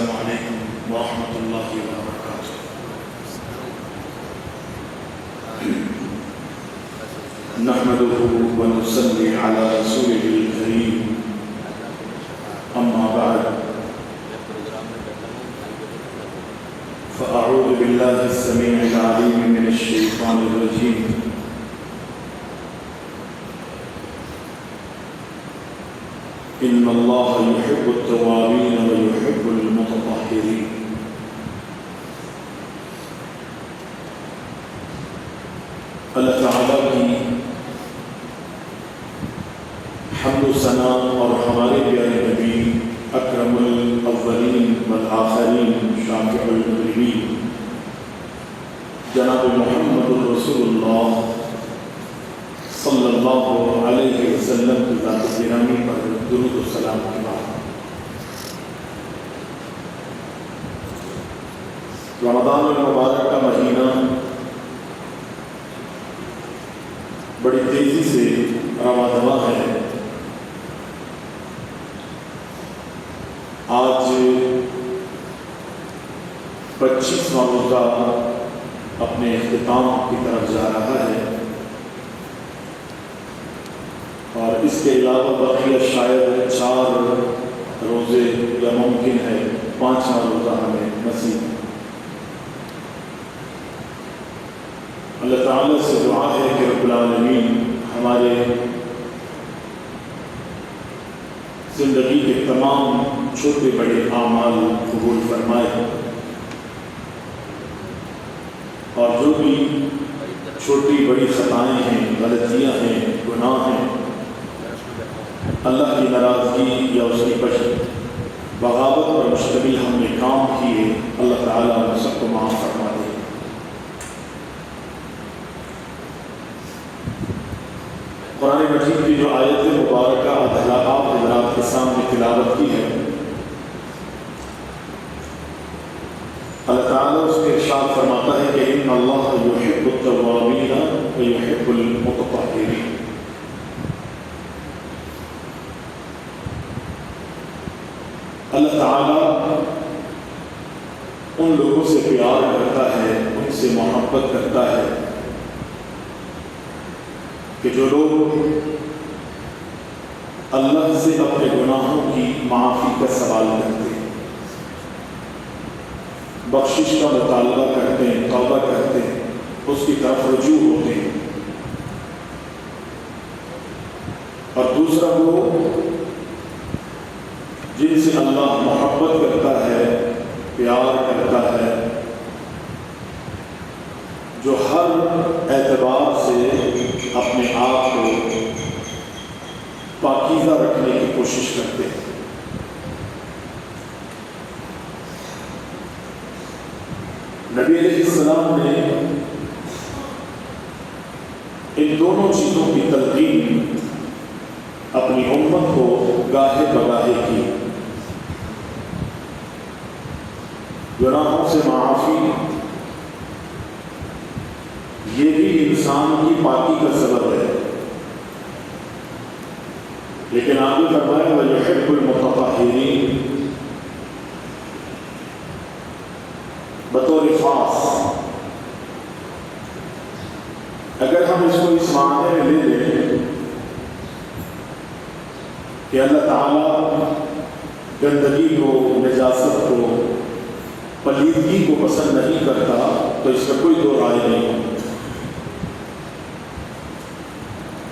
السلام علیکم ورحمۃ اللہ وبرکاتہ۔ نحمده ونصلي على رسوله الكريم، أما بعد، فأعوذ بالله السميع العليم من الشيطان الرجيم، إن الله يحب التوابين ويحب المتطهرين۔ اللہ تعالیٰ کی حمد و ثنا اور ہمارے پیارے نبی اکرم الاولین والآخرین شافع المذنبین جناب محمد رسول اللہ صلی اللہ علیہ وسلم کی ذات گرامی پر درود و سلام کے بعد، رمضان المبارک کا مہینہ بڑی تیزی سے رواں دواں ہے۔ آج 25واں روزہ اپنے اختتام کی طرف جا رہا ہے، اور اس کے علاوہ بقیہ شاید 4 روزے یا ممکن ہے 5واں روزہ ہمیں نصیب۔ اللہ تعالیٰ سے دعا ہے کہ رب العالمین ہمارے زندگی کے تمام چھوٹے بڑے اعمال قبول فرمائے، اور جو بھی چھوٹی بڑی خطائیں ہیں، غلطیاں ہیں، گناہ ہیں، اللہ کی ناراضگی یا اس کی بغاوت پر مشتمل ہم نے کام کیے، اللہ تعالیٰ ہم سب کو معاف فرما دے۔ قرآن مجید کی جو آیت مبارکہ آپ حضرات کے سامنے تلاوت کی ہے، اللہ تعالیٰ اس کے ارشاد فرماتا ہے کہ ان اللہ یحب التوابین ویحب المتطہرین۔ اللہ تعالیٰ ان لوگوں سے پیار کرتا ہے، ان سے محبت کرتا ہے کہ جو لوگ اللہ سے اپنے گناہوں کی معافی کا سوال کرتے ہیں، بخشش کا مطالبہ کرتے ہیں، توبہ کرتے ہیں، اس کی طرف رجوع ہوتے ہیں۔ اور دوسرا وہ جن سے اللہ محبت کرتا ہے، پیار کرتا ہے، جو ہر اعتبار سے اپنے آپ کو پاکیزہ رکھنے کی کوشش کرتے ہیں۔ نبی علیہ السلام نے ان دونوں چیزوں کی تلقین اپنی امت کو گاہے بگاہے کی۔ گناہوں سے معافی یہ بھی انسان کی پاکی کا سبب ہے، لیکن آگے فرمایا وَيُحِبُّ الْمُتَطَهِّرِينَ، بطور خاص اگر ہم اس کو اس معنی میں لے لیں کہ اللہ تعالیٰ گندگی کو، نجاست کو، پلیدگی کو پسند نہیں کرتا، تو اس کا کوئی دو رائے نہیں۔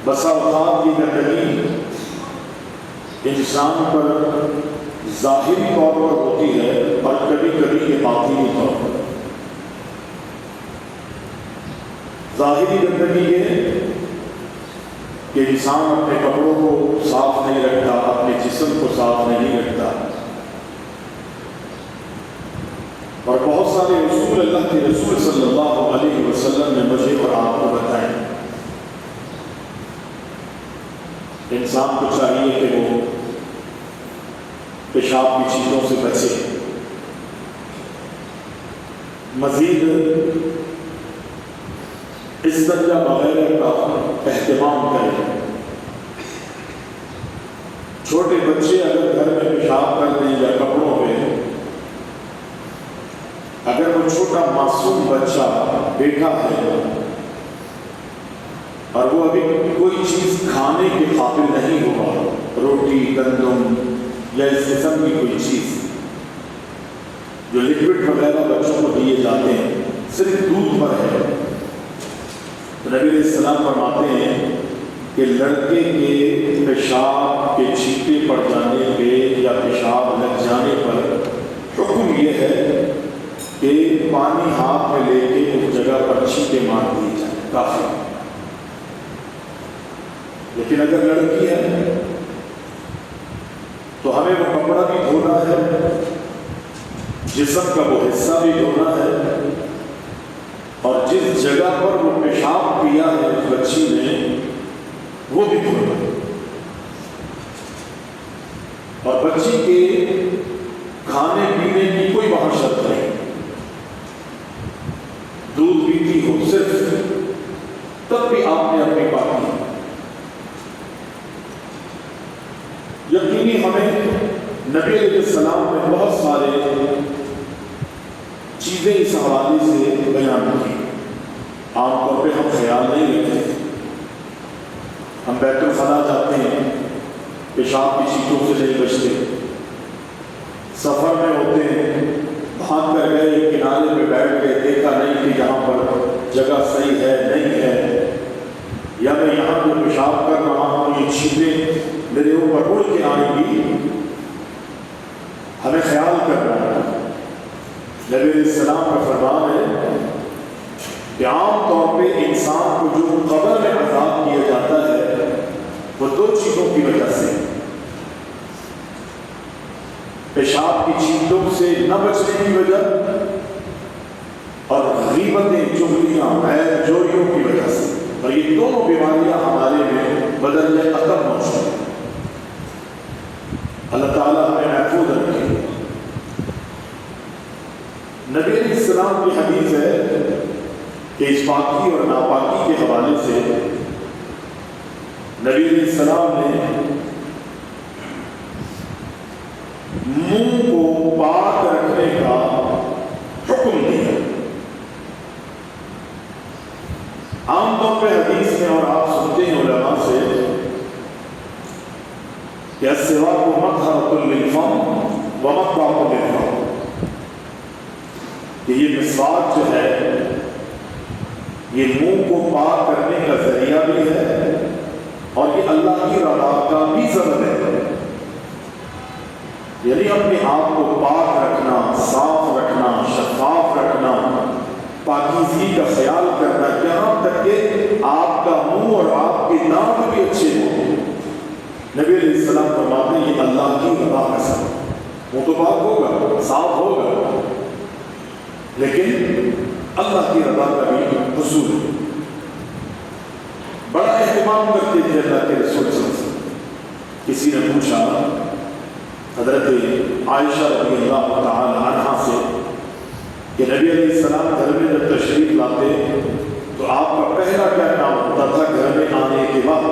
بسا اوقات کی گندگی انسان پر ظاہری طور پر ہوتی ہے، اور کبھی کبھی یہ باطنی طور پر۔ ظاہری گندگی یہ کہ انسان اپنے کپڑوں کو صاف نہیں رکھتا، اپنے جسم کو صاف نہیں رکھتا، اور بہت سارے اصول اللہ کے رسول صلی اللہ علیہ وسلم نے مجھے اور آپ کو بتائے۔ انسان کو چاہیے کہ وہ پیشاب کی چیزوں سے بچے، مزید استنجا وغیرہ کا اہتمام کریں۔ چھوٹے بچے اگر گھر میں پیشاب کر دیں یا کپڑوں پہ، اگر وہ چھوٹا معصوم بچہ بیٹھا ہے اور وہ ابھی کوئی چیز کھانے کے قابل نہیں ہوا، روٹی، گندم یا اس قسم کی کوئی چیز جو لکوڈ وغیرہ بچوں کو دیے جاتے ہیں، صرف دودھ پر ہے، تو نبی علیہ السلام فرماتے ہیں کہ لڑکے کے پیشاب کے چھینٹے پڑ جانے پہ یا پیشاب لگ جانے پر حکم یہ ہے کہ پانی ہاتھ میں لے کے اس جگہ پر چھینٹے مار دیے جائیں، کافی۔ لیکن اگر لڑکی ہے تو ہمیں وہ کپڑا بھی دھونا ہے، جسم کا وہ حصہ بھی دھونا ہے، اور جس جگہ پر وہ پیشاب کیا ہے اس بچی نے وہ بھی دھونا ہے، اور بچی کے کھانے پینے کی کوئی وہاں شرط نہیں، دودھ پیتی ہو صرف تب بھی آپ نے اپنی پاکی۔ یقینی ہمیں نبی علیہ السلام نے بہت سارے چیزیں اس حوالے سے بیان کی، عام طور پہ ہم خیال نہیں رکھتے، ہم بیت الخلا جاتے ہیں، پیشاب کی چیزوں سے نہیں بچتے، سفر میں ہوتے ہیں، بھاگ کر گئے کنارے پہ بیٹھ کے دیکھا نہیں کہ یہاں پر جگہ صحیح ہے نہیں ہے، یا میں یہاں پہ پیشاب کر رہا ہوں یہ چیزیں میرے اوپر اڑ کے آئیں گی، ہمیں خیال کرنا ہے۔ نبی علیہ السلام کا فرمان ہے کہ عام طور پہ انسان کو جو قبر میں عذاب کیا جاتا ہے وہ دو چیزوں کی وجہ سے، پیشاب کی چیزوں سے نہ بچنے کی وجہ اور غیبتیں، چغلیاں، عیب جوڑیوں کی وجہ سے، اور یہ دونوں بیماریاں ہمارے میں بدل میں عقب موجود ہیں۔ اللہ تعالیٰ ہمیں محفوظ رکھے۔ نبی علیہ السلام کی حدیث ہے کہ اس پاکی اور ناپاکی کے حوالے سے نبی علیہ السلام نے منہ کو پاک رکھنے کا حکم دیا۔ عام طور پہ حدیث میں اور آپ سنتے ہیں علماء سے کہ السواک مطہرۃ للفم ومطبعۃ للفم، کہ یہ مسواک جو ہے یہ منہ کو پاک کرنے کا ذریعہ بھی ہے اور یہ اللہ کی رضا کا بھی سبب ہے، یعنی اپنے آپ کو پاک رکھنا، صاف رکھنا، شفاف رکھنا، پاکیزگی کا خیال کرنا، یہاں تک کہ آپ کا منہ اور آپ کے دانت بھی اچھے ہوں۔ نبی علیہ السلام فرماتے ہیں یہ اللہ کی رضا کا سبب، وہ تو پاک ہوگا، صاف ہوگا، لیکن اللہ کی رضا کا بھی حصول ہے۔ بڑا اہتمام کرتے تھے اللہ کے رسول صلی اللہ علیہ وسلم۔ کسی نے پوچھا حضرت عائشہ رضی اللہ تعالی عنہا سے کہ نبی علیہ السلام گھر میں جب تشریف لاتے تو آپ کا پہلا کیا کام ہوتا تھا گھر میں آنے کے بعد؟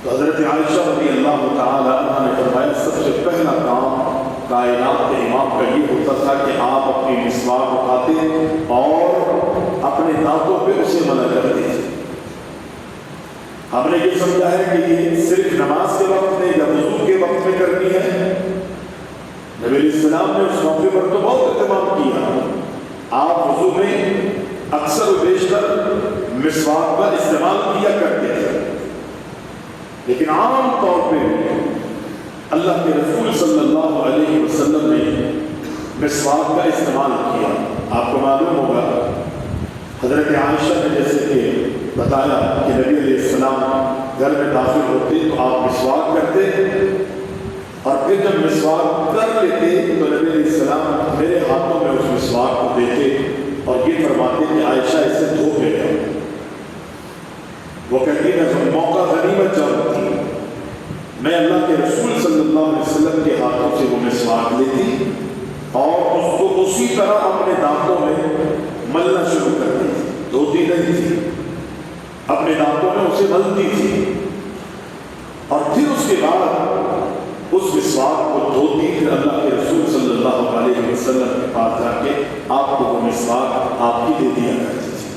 تو حضرت عائشہ رضی اللہ تعالی عنہا نے فرمایا سب سے پہلا کام کائنات کے امام کا یہ ہوتا تھا کہ آپ اپنی مسواک اٹھاتے اور اپنے دانتوں پہ اسے ملا کرتے تھے۔ ہم نے یہ سمجھا ہے کہ یہ صرف نماز کے وقت میں یا وضو کے وقت میں کرنی ہے، نبی علیہ السلام نے اس موقع پر تو بہت اہتمام کیا، آپ وضو میں اکثر و بیشتر مسواک کا استعمال کیا کرتے تھے، لیکن عام طور پہ اللہ کے رسول صلی اللہ علیہ وسلم نے مسواک کا استعمال کیا۔ آپ کو معلوم ہوگا حضرت عائشہ نے جیسے کہ بتایا کہ نبی علیہ السلام گھر میں داخل ہوتے تو آپ مسواک کرتے اور پھر جب مسواک کر لیتے تو نبی علیہ السلام میرے ہاتھوں میں اس مسواک کو دیتے اور یہ فرماتے کہ عائشہ اسے دھو کے لے۔ وہ کہتی میں موقع غنیمت جانتی، میں اللہ کے رسول صلی اللہ علیہ وسلم کے ہاتھوں سے وہ مسواک لیتی اور اس کو اسی طرح اپنے دانتوں میں ملنا شروع کرتی تھی، دھوتی نہیں تھی، اپنے دانتوں میں اسے ملتی تھی اور پھر اس کے بعد اس مسواک کو دھوتی، پھر اللہ کے رسول صلی اللہ اللہ علیہ وسلم کے پاس جا کے آپ کو وہ مسواک آپ کی دے دیا کرتی تھی۔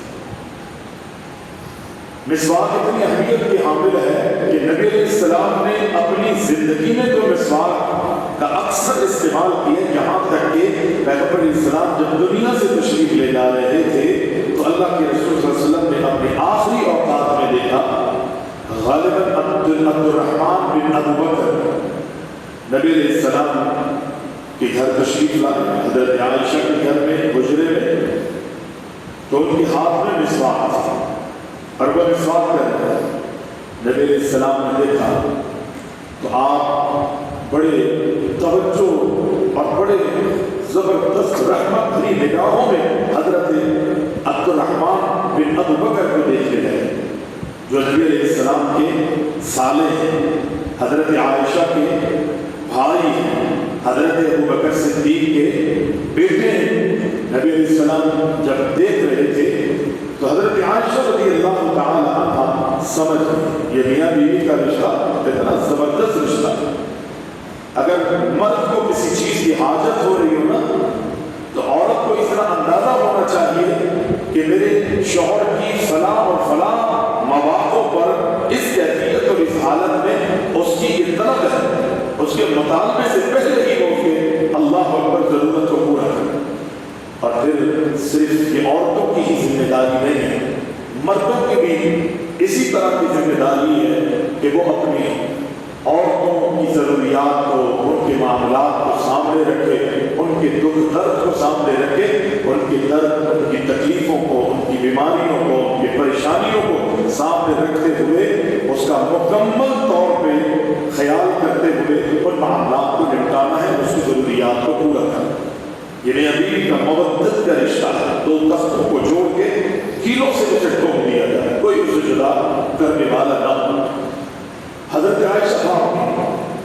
مسواک اتنی اہمیت کی حامل ہے کہ نبی علیہ السلام نے اپنی زندگی میں تو مسواک کا اکثر استعمال کیا، یہاں تک کہ پیغمبر علیہ السلام جب دنیا سے تشریف لے جا رہے تھے تو اللہ کے رسول صلی اللہ علیہ وسلم نے اپنے آخری اوقات میں دیکھا غالباً عبد الرحمن بن ابو بکر نبی علیہ السلام کے گھر تشریف لائے، حضرت عائشہ کے گھر میں حجرے میں، تو ان کے ہاتھ میں مسواک تھا اور وہ مسواک کر رہے ہیں۔ نبی علیہ السلام نے دیکھا تو آپ بڑے توجہ اور بڑے زبردست رحمت بھری نگاہوں میں حضرت عبد الرحمن بن ابو بکر کو دیکھتے رہے، جو نبی علیہ السلام کے سالے ہیں، حضرت عائشہ کے بھائی ہیں، حضرت ابو بکر صدیق کے بیٹے ہیں۔ نبی علیہ السلام جب دیکھ رہے تھے تو حضرت عائشہ رضی اللہ تعالی عنہ سمجھ، یہ میاں بیوی کا رشتہ اتنا زبردست رشتہ، اگر مرد کو کسی چیز کی حاجت ہو رہی ہو نا تو عورت کو اس طرح اندازہ ہونا چاہیے کہ میرے شوہر کی فلاں اور فلاں مواقع پر اس کیفیت اور اس حالت میں اس کی اطلاع ہے، اس کے مطالبے سے پہلے ہی ہو کے اللہ اکبر ضرورت کو پورا کرے۔ اور پھر صرف یہ عورتوں کی ہی ذمہ داری نہیں ہے، مردوں کی بھی اسی طرح کی ذمہ داری ہے کہ وہ اپنی عورتوں کی ضروریات کو، ان کے معاملات کو سامنے رکھے، ان کے دکھ درد کو سامنے رکھے، ان کے درد، ان کی تکلیفوں کو، ان کی بیماریوں کو، ان کی پریشانیوں کو سامنے رکھتے ہوئے اس کا مکمل طور پہ خیال کرتے ہوئے ان معاملات کو نمٹانا ہے، اس کی ضروریات کو پورا کرنا۔ یہ میاں بیوی کا مودت کا رشتہ ہے، دو تختوں کو جوڑ کے کیلوں سے اسے ٹھوک دیا جائے، کوئی اسے جدا کرنے والا نہ ہو۔ حضرت عائشہ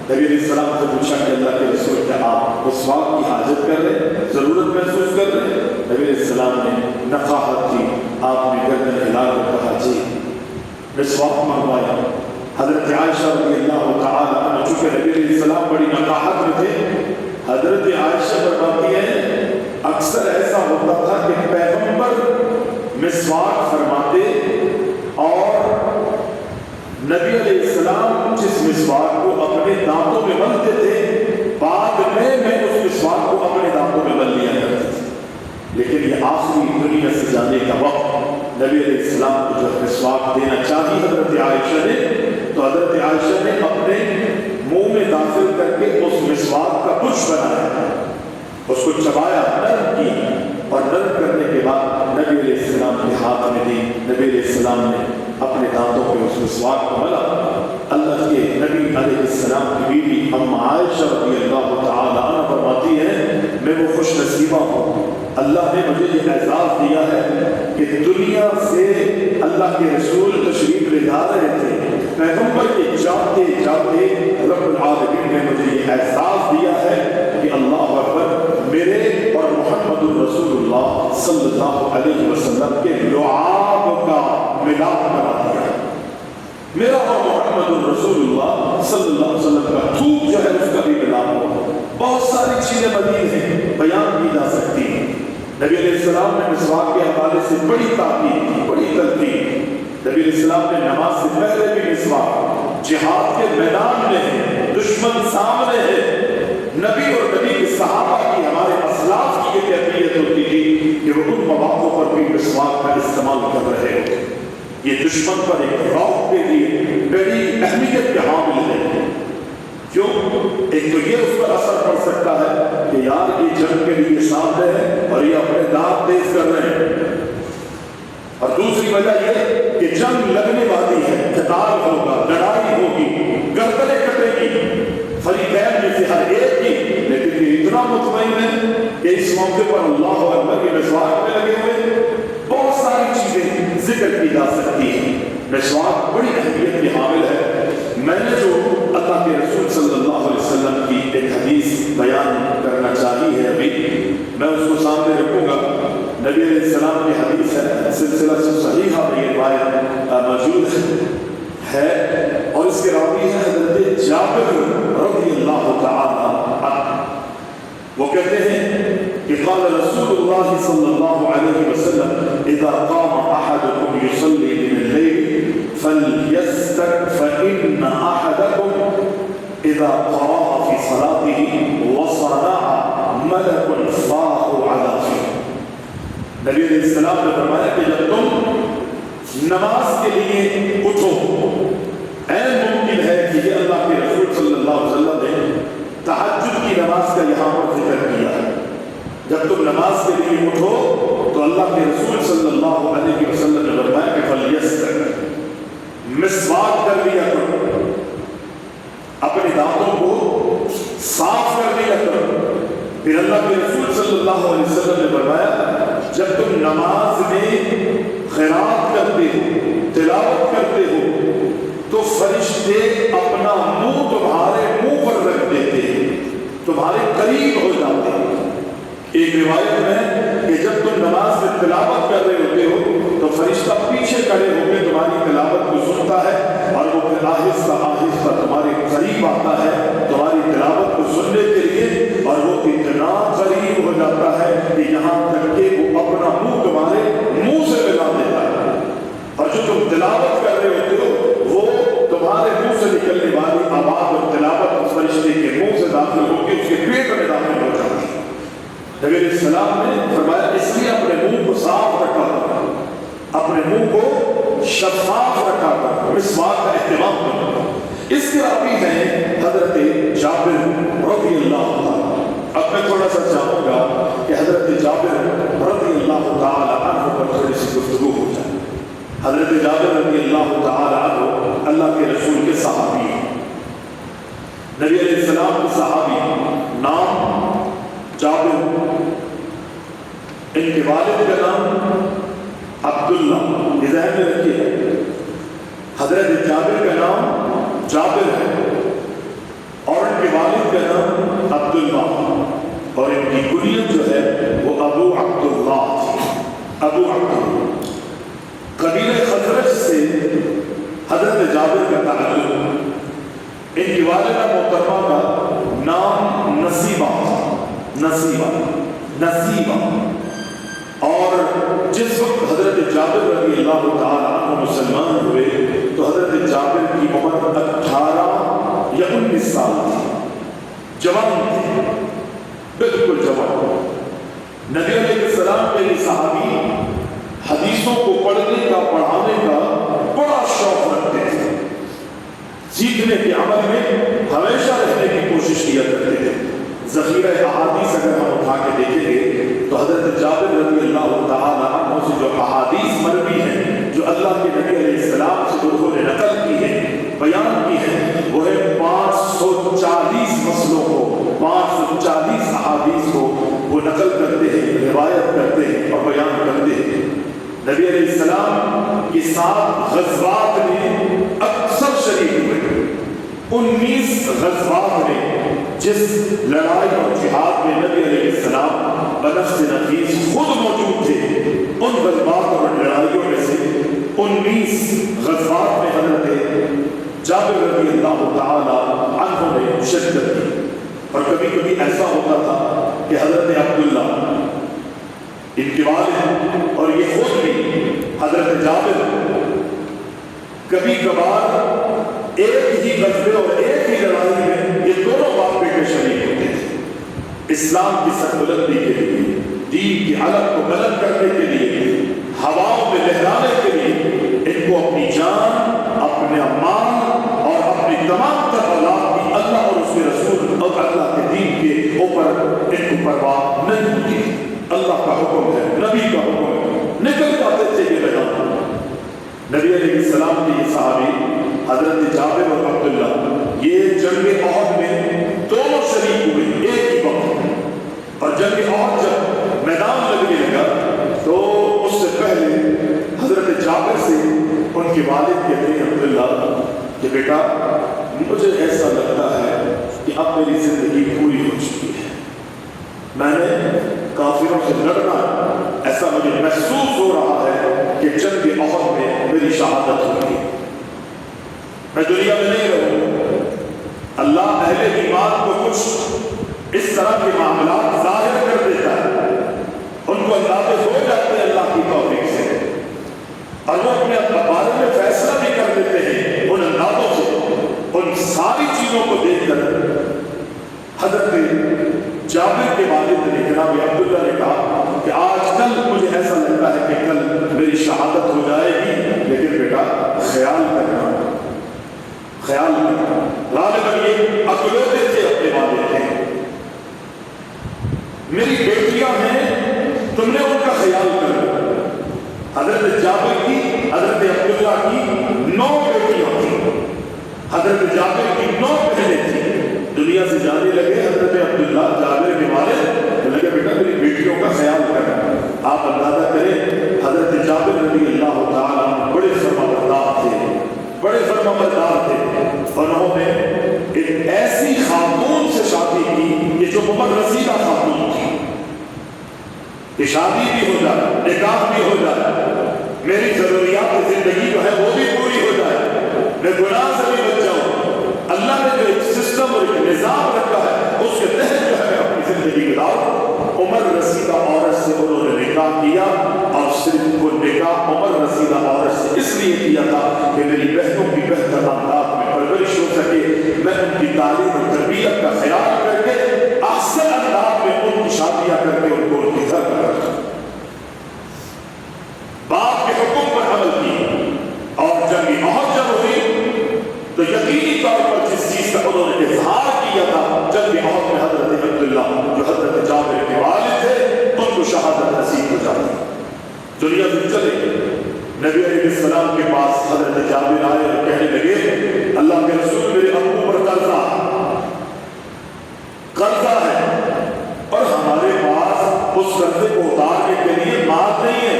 نبی علیہ السلام سے پوچھا کہ اللہ کے رسول کیا آپ مسواک کی حاجت کر رہے ہیں، ضرورت محسوس کر رہے ہیں؟ نبی علیہ السلام نے نفاحت کی، آپ نے گردن ہلا کر کہا جی مسواک منگوایا۔ حضرت عائشہ رضی اللہ تعالی عنہ چونکہ نبی علیہ السلام بڑی نقاہت میں تھے، حضرت عائشہ فرماتی ہیں اکثر ایسا ہوتا تھا کہ پیغمبر مسواک فرماتے اور نبی علیہ السلام جس مسواک کو اپنے دانتوں میں ملتے تھے، بعد میں اس مسواک کو اپنے دانتوں میں مل لیا کرتے تھے۔ لیکن یہ آخری دنیا سے جانے کا وقت نبی علیہ السلام کو جب مسواک دینا چاہی حضرت عائشہ نے، تو حضرت عائشہ نے اپنے منہ میں داخل کر کے اس مسواک کا برش بنایا، اس کو چبایا، نرم کی، اور نرم کرنے کے بعد نبی علیہ السلام کے ہاتھ میں دی۔ نبی علیہ السلام نے اپنے دانتوں پہ اس مسواک کو ملا۔ اللہ کے نبی علیہ السلام کی بیوی ام عائشہ رضی اللہ تعالی عنہ فرماتی ہے میں وہ خوش نصیبہ ہوں، اللہ نے مجھے یہ اعزاز دیا ہے کہ دنیا سے اللہ کے رسول تشریف لے جا رہے تھے، پیغمبر کے جاتے جاتے رب العالمین نے مجھے یہ احساس دیا ہے کہ اللہ اکبر، میرے اور محمد الرسول اللہ صلی اللہ علیہ وسلم کے لعاب کا ملاپ بنا دیا۔ میرا اور محمد الرسول اللہ صلی اللہ علیہ وسلم کا تھوک جو ہے اس کا بھی ملاپ ہو۔ بہت ساری چیزیں مزید ہیں، بیان کی جا سکتی ہیں۔ نبی علیہ السلام نے مسواک کے حوالے سے بڑی تاکید کی، بڑی تلقین۔ نبی علیہ السلام نے نماز سے پہلے بھی مسواک، جہاد کے میدان میں دشمن سامنے ہے، نبی اور نبی کے صحابہ کی، ہمارے اسلاف کی یہ کیفیت ہوتی تھی کہ وہ ان مواقع پر بھی مسواک کا استعمال کر رہے ہوتے۔ یہ دشمن پر ایک رعب کے لیے بڑی اہمیت کے حامل ہے۔ کیوں؟ ایک تو یہ اس پر اثر پڑ سکتا ہے کہ یار یہ جنگ کے لیے سامنے ہے اور یہ اپنے دانت تیز کر رہے ہیں، اور دوسری وجہ یہ کہ جنگ لگنے والی ہے، قتال ہوگا، لڑائی ہوگی، گردنیں کٹے گی فریقین میں سے ہر ایک کی، لیکن یہ اتنا مطمئن ہے کہ اس موقع پر اللہ اکبر کے مسواک میں لگے ہوئے۔ بہت ساری چیزیں ذکر کی جا سکتی ہیں، مسواک بڑی اہمیت کی حامل ہے۔ میں نے جو اللہ کے رسول صلی اللہ علیہ وسلم کی ایک حدیث بیان کرنا چاہی ہے ابھی، میں اس کو سامنے رکھوں گا۔ نبی علیہ السلام کی حدیث ہے، سلسلہ صحیحہ میں یہ روایت موجود ہے، اور اس کے راوی ہیں حضرت جابر رضی اللہ تعالی عنہ۔ وہ کہتے ہیں کہ قال رسول اللہ صلی اللہ علیہ وسلم اذا قام احدكم يصلي من الليل فليستك فإن احدكم اذا قرأ في صلاته وصنع ملك فاه على فيه۔ نبی علیہ السلام نے فرمایا کہ جب تم نماز کے لیے اٹھو، این ممکن ہے کہ یہ اللہ کے رسول صلی اللہ علیہ وسلم نے تہجد کی نماز کا یہاں پر ذکر کیا ہے۔ جب تم نماز کے لیے اٹھو تو اللہ کے رسول صلی اللہ علیہ وسلم نے فرمایا کہ فلیستک، مسواک کر لیا کرو، اپنے دانتوں کو صاف کر لیا کرو۔ پھر اللہ کے رسول صلی اللہ علیہ وسلم نے فرمایا جب تم نماز میں قرات کرتے ہو، تلاوت کرتے ہو، تو فرشتے اپنا منہ تمہارے منہ پر رکھ دیتے ہیں، تمہارے قریب ہو جاتے ہیں۔ ایک روایت میں کہ جب تم نماز میں تلاوت کر رہے ہوتے ہو تو فرشتہ پیچھے کھڑے ہو کے تمہاری تلاوت کو سنتا ہے اور وہ پھر آہستہ آہستہ تمہارے قریب آتا ہے تمہاری تلاوت کو سننے کے لیے، اور وہ اتنا قریب ہو جاتا ہے کہ یہاں تک کہ وہ اپنا منہ تمہارے منہ سے ملا دیتا ہے، اور جو تم تلاوت کر رہے ہوتے ہو وہ تمہارے منہ سے نکلنے والی آواز اور تلاوت اس فرشتے کے منہ سے داخل ہو کے اس کے پیٹ میں داخل ہو جاتی ہے۔ نبی علیہ السلام نے فرمایا اس لیے اپنے منہ کو صاف رکھا کرو، اپنے منہ کو شفاف رکھا کرو، مسواک کا اہتمام کرو۔ اس کے راوی ہیں حضرت جابر رضی اللہ عنہ۔ اب میں تھوڑا سا چاہوں گا کہ حضرت جابر رضی اللہ تعالی عنہ پر تھوڑی سی گفتگو ہو جائے۔ حضرت جابر رضی اللہ تعالی عنہ اللہ کے رسول کے صحابی ہیں، نبی علیہ السلام کے صحابی، نام جابر، ان کے والد کا نام عبداللہ، یہ ذہن میں رکھیے، حضرت جابر کا نام جابر ہے اور ان کے والد کا نام عبداللہ، اور ان کی کنیت جو ہے وہ ابو عبداللہ تھی، ابو عبداللہ۔ قبیلہ خزرج سے حضرت جابر کا تعلق، ان کی والدہ محترمہ کا نام نصیبہ، نصیبہ، اور جس وقت حضرت جابر رضی اللہ تعالیٰ عنہ مسلمان ہوئے تو حضرت جابر کی عمر 18 یا 19 سال تھی، جوان تھی، بالکل جوان۔ نبی علیہ السلام کے لیے صحابی حدیثوں کو پڑھنے کا، پڑھانے کا بڑا شوق رکھتے تھے، سیکھنے کے عمل میں ہمیشہ رہنے کی کوشش کیا کرتے تھے۔ ذخیرہ احادیث اگر ہم اٹھا کے دیکھیں گے تو حضرت جابر رضی اللہ تعالیٰ عنہ سے جو احادیث مروی ہیں، جو اللہ کے نبی علیہ السلام سے انہوں نے نقل کی ہیں، بیان کی ہیں، وہ ہے 540 مسئلوں کو، 540 احادیث کو وہ نقل کرتے ہیں، روایت کرتے ہیں اور بیان کرتے ہیں۔ نبی علیہ السلام کے 7 غزوات میں اکثر شریک ہوئے، 19 غزوات میں، جس لڑائی اور جہاد میں نبی علیہ السلام بنفس نفیس خود موجود تھے، ان غزوات اور لڑائیوں میں سے 19 غزوات میں حضرت جابر رضی اللہ تعالی عنہ نے شرکت کی۔ اور کبھی کبھی ایسا ہوتا تھا کہ حضرت عبداللہ، ان کے والد اور یہ خود بھی حضرت جابر کبھی کبھار ایک ہی غزوے اور ایک ہی لڑائی میں یہ دونوں باپ بیٹے شریک ہوتے تھے، اسلام کی سربلندی کے لیے، دین کی علم کو بلند کرنے کے لیے، ہواؤں میں لہرانے کے لیے ان کو اپنی جان، اپنے مال اور اپنی تمام تر اولاد کی اللہ اور اس کے رسول اور اللہ کے دین کے اوپر ان کو پرواہ نہیں ہوتی۔ اللہ کا حکم ہے، نبی کا حکم ہے، نکل پاتے تھے یہ میدان۔ نبی علیہ السلام کے یہ صحابی حضرت جابر اور عبداللہ یہ جنگ احد میں دونوں شریک ہوئے ایک ہی وقت، اور جنگ احد جب میدان لگنے لگا تو اس سے پہلے حضرت جابر سے ان کے والد کہتے ہیں عبداللہ کہ بیٹا مجھے ایسا لگتا ہے کہ اب میری زندگی پوری ہو چکی ہے، میں نے کافروں سے لڑنا، ایسا مجھے محسوس ہو رہا ہے کہ جنگ احد میں میری شہادت ہوگی، میں دنیا میں نہیں رہوں۔ اللہ اہل ایمان کو کچھ اس طرح کے معاملات ظاہر کر دیتا ہے، ان کو اندازے ہو جاتے ہیں اللہ کی توفیق سے، اور وہ اپنے بارے میں فیصلہ بھی کر دیتے ہیں ان اندازوں سے۔ ان ساری چیزوں کو دیکھ کر حضرت جابر کے والد نے جناب عبداللہ نے کہا کہ آج کل مجھے ایسا لگتا ہے کہ کل میری شہادت ہو جائے گی، لیکن بیٹا خیال کرنا، خیال کرنا۔ غالباً یہ اکلوتے تھے اپنے والد کے، میری بیٹیاں ہیں، تم نے ان کا خیال کرنا۔ حضرت جابر کی، حضرت عبداللہ کی 9 بیٹیاں تھیں، حضرت جابر کی 9 بہنیں تھیں۔ دنیا سے جانے لگے حضرت عبداللہ جابر کے والد، لگے بیٹا میری بیٹیوں کا خیال کرنا۔ آپ اندازہ کریں حضرت جابر رضی اللہ تعالیٰ بڑے فرمانبردار تھے، بڑے فرمانبردار تھے۔ انہوں نے ایک ایسی خاتون سے شادی کی کہ جو بہت رسیدہ خاتون تھی، کہ شادی بھی ہو جائے، نکاح بھی ہو جائے، میری ضروریات زندگی جو ہے وہ بھی پوری ہو جائے، میں گناہ سے بھی بچ جاؤں۔ اللہ نے جو ایک سسٹم اور ایک نظام رکھا ہے اس کے تحت جو ہے اپنی زندگی گزارو۔ عمر رسیدہ عورت سے انہوں نے نکاح کیا، اور صرف وہ نکاح عمر رسیدہ عورت سے اس لیے کیا تھا کہ میری بہنوں کی بہتر انداز میں پرورش ہو سکے، میں ان کی تعلیم اور تربیت کا خیال کر کے احسن انداز میں ان کی شادیاں کر کے ان کو ان کی گھر پر رکھا، باپ کے حکم پر عمل کی۔ اور جب یہ احد جب ہوئی تو یقینی طور پر جس چیز کا انہوں نے اظہار کیا تھا، جب یہ احد میں حضرت عبداللہ جو حضرت جابر کے والد تھے ان کو شہادت نصیب ہو جاتی۔ دنیا سے چلے نبی علیہ السلام کے پاس حضرت جابر آئے اور کہنے لگے اللہ کے رسول میرے ابو پر قرضہ ہے، اور ہمارے پاس اس قرضے کو اتارنے کے لیے مال نہیں ہے،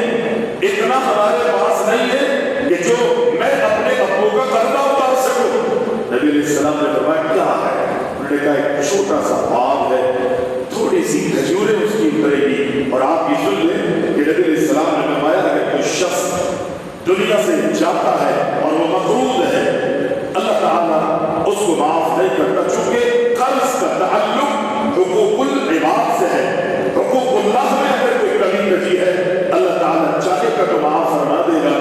اتنا ہمارے پاس نہیں ہے کہ جو میں اپنے ابو کا قرضہ اتار سکوں۔ نبی علیہ السلام نے فرمایا کیا ہے؟ انہوں نے کہا ایک چھوٹا سا باغ ہے، تھوڑی سی کھجوریں اس کی اترے گی۔ اور آپ یہ سن لیں کہ نبی علیہ السلام نے فرمایا اگر کوئی شخص دنیا سے جاتا ہے اور وہ مقروض ہے، اللہ تعالیٰ اس کو معاف نہیں کرتا، چونکہ قرض کا تعلق حقوق العباد سے ہے۔ حقوق اللہ میں اگر کوئی کمی رکھی ہے اللہ تعالیٰ چاہے گا تو معاف فرما دے گا،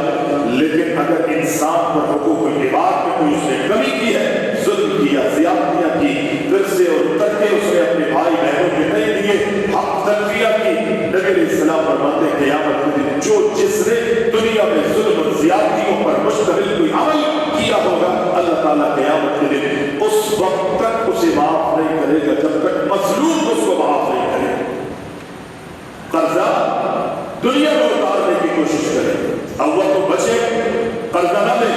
لیکن اگر انسان پر حقوق العباد میں کوئی اس نے کمی کی ہے، ظلم کیا، زیادتیاں کی، پھر سے اور ترکے اس نے اپنے بھائی بہنوں کے نہیں دیے، حق تلفیہ کی، نبی علیہ السلام فرماتے ہیں قیامت کے دن جو جس نے دنیا میں ظلم اور زیادتیوں پر مشتمل کوئی عمل کیا ہوگا اللہ تعالیٰ قیامت کے دن اس وقت تک اسے معاف نہیں کرے گا جب تک مظلوم اس کو معاف نہیں کرے گا۔ قرضہ دنیا میں اتارنے کی کوشش کرے، اول تو بچے، قرضہ نہ لے،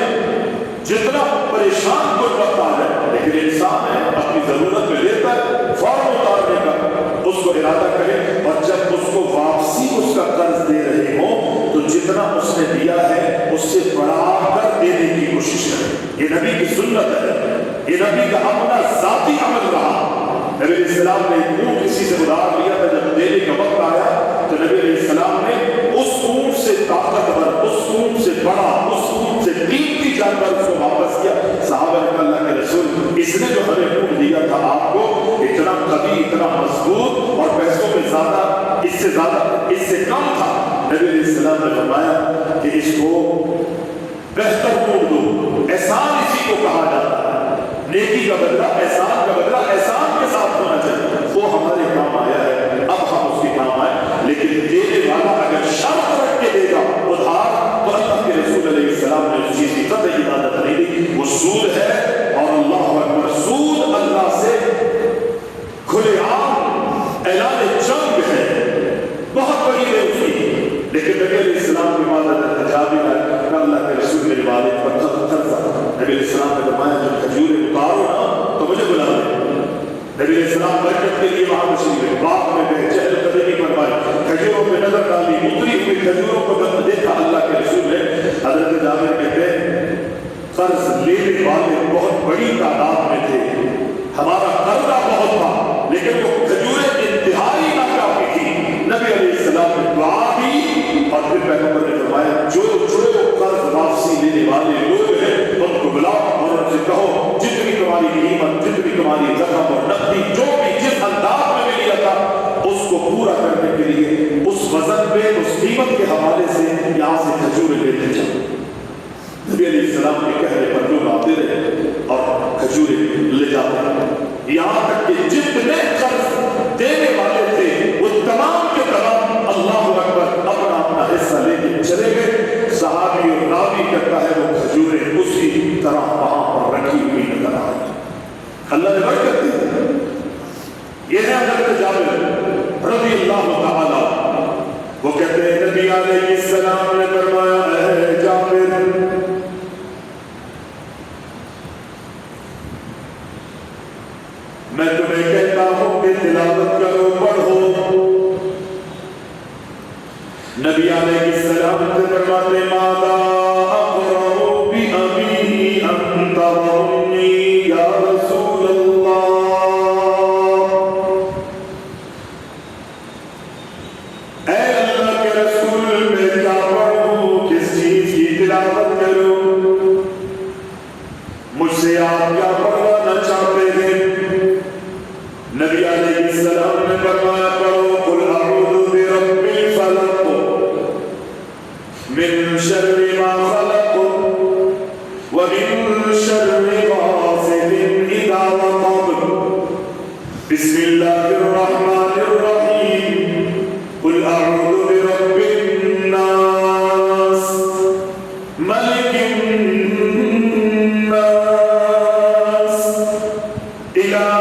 جتنا پریشان کوئی وقت آ جائے، لیکن انسان ہے اپنی ضرورت میں لیتا ہے فوراً اتارنے کا اس کو ارادہ کرے، اور جب اس کو واپسی اس کا قرض دے رہے ہوں تو جتنا اس نے دیا ہے اس سے بڑھا کر دینے کی کوشش کرے۔ یہ نبی کی سنت ہے، یہ نبی کا اپنا ذاتی عمل رہا۔ نبی علیہ السلام نے ایک اونٹ کسی سے ادھار لیا تھا، جب دینے کا وقت آیا تو نبی علیہ السلام نے اس اونٹ سے طاقتور، اس اونٹ سے بڑا، اس اونٹ سے قیمتی جانور اس کو واپس کیا۔ صحابہ نے اللہ کے رسول اس نے جو ہمیں اونٹ دیا تھا آپ کو اتنا قوی، اتنا مضبوط اور پیسوں میں زیادہ، اس سے زیادہ، اس سے کم تھا۔ نبی علیہ السلام نے فرمایا کہ اس کو بہتر اونٹ دو، احسان اسی کو کہا جاتا ہے، نیکی کا بدلہ احسان کا بدلہ احسان کے ساتھ ہونا چاہیے۔ وہ ہمارے کام آیا ہے، اب ہم اس کے کام آئے، لیکن دینے والا اگر شرط رکھ کے دے گا ادھار تو اللہ کے رسول علیہ السلام نے اس چیز کی قطعی اجازت نہیں دی، وہ سود ہے۔ اور اللہ اکبر، سود اللہ سے کھلے عام اعلان جنگ ہے، بہت بڑی ہے اس کی، لیکن نبی علیہ السلام کی مادت جابر ہے کہ اللہ کے رسول میرے والد پر قرضہ۔ نبی علیہ السلام نے فرمایا جب کھجوریں اتارو نا تو مجھے بلا دے۔ نبی علیہ السلام برکت کے لیے وہاں تشریف لے، باغ میں گئے، چہل قدمی فرمائی، کھجوروں پہ نظر ڈالی، اتری ہوئی کھجوروں کو جب دیکھا اللہ کے رسول نے، حضرت جابر کہتے ہیں قرض لینے والے بہت بڑی تعداد میں تھے، ہمارا قرضہ بہت تھا، لیکن وہ کھجوریں انتہائی ناکافی تھی۔ نبی علیہ السلام نے دعا دی اور پھر پیغمبر نے فرمایا جو قرض واپسی لینے والے لوگ ہیں ان کو بلاؤ اور ان سے کہو جتنی تمہاری قیمت، جتنی تمہاری رقم اور نقدی جو بھی جس انداز یہاں تک کہ جتنے قرض دینے والے تھے وہ تمام کے تمام اللہ اکبر اپنا اپنا حصہ لے کے چلے گئے. صحابی اور راوی کہتا ہے وہ کھجوریں اسی طرح وہاں پر رکھی ہوئی نظر آئی. اللہ نے برکت دی. یہ ہے حضرت جابر رضی اللہ تعالی. وہ کہتے ہیں نبی علیہ السلام نے فرمایا اے جابر میں تمہیں کہتا ہوں کہ تلاوت کرو پڑھو. نبی علیہ السلام نے فرماتے ماذا اقرأ بأبی انت وأمی یا رسول اللہ. اے اللہ کے رسول میں کیا پڑھوں, کس چیز کی تلاوت کروں, مجھ سے آپ کیا پڑھوانا چاہتے ہیں. نبی علیہ السلام نے فرمایا پڑھو قل اعوذ برب الفلق من شر ما خلق ومن شر غاسق اذا وقب بسم اللہ الرحمن الرحیم قل اعوذ برب الناس ملک الناس الہ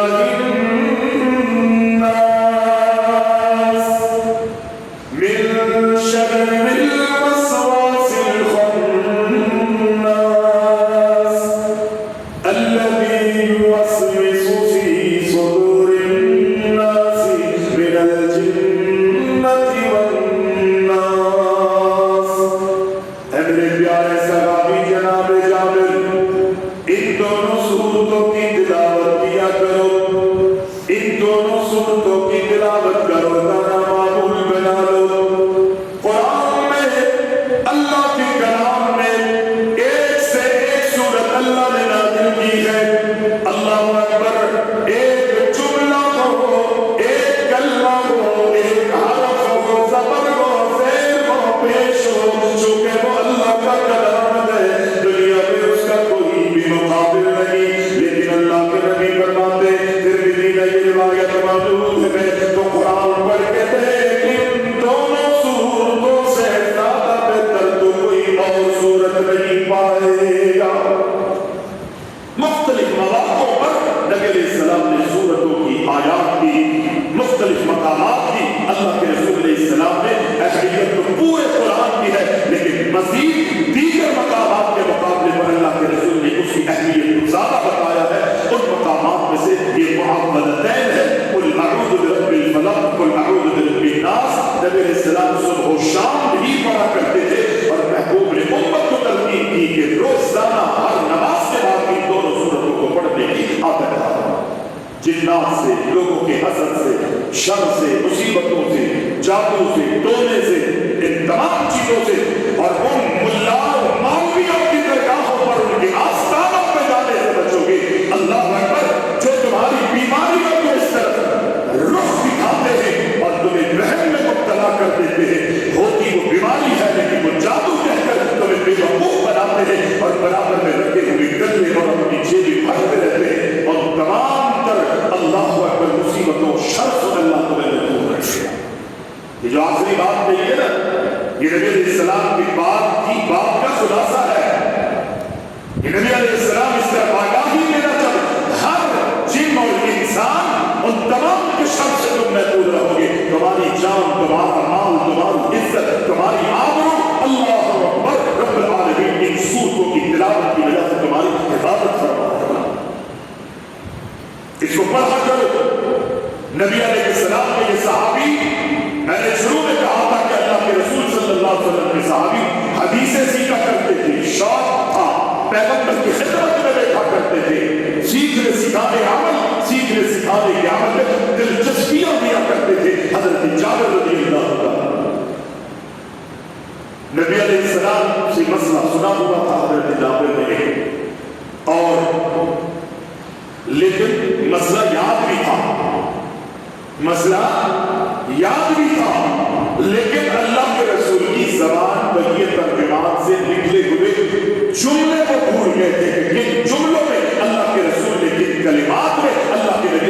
جملے کو بھول گئے تھے کہ جن جملوں میں اللہ کے رسول نے جن کلمات میں اللہ کے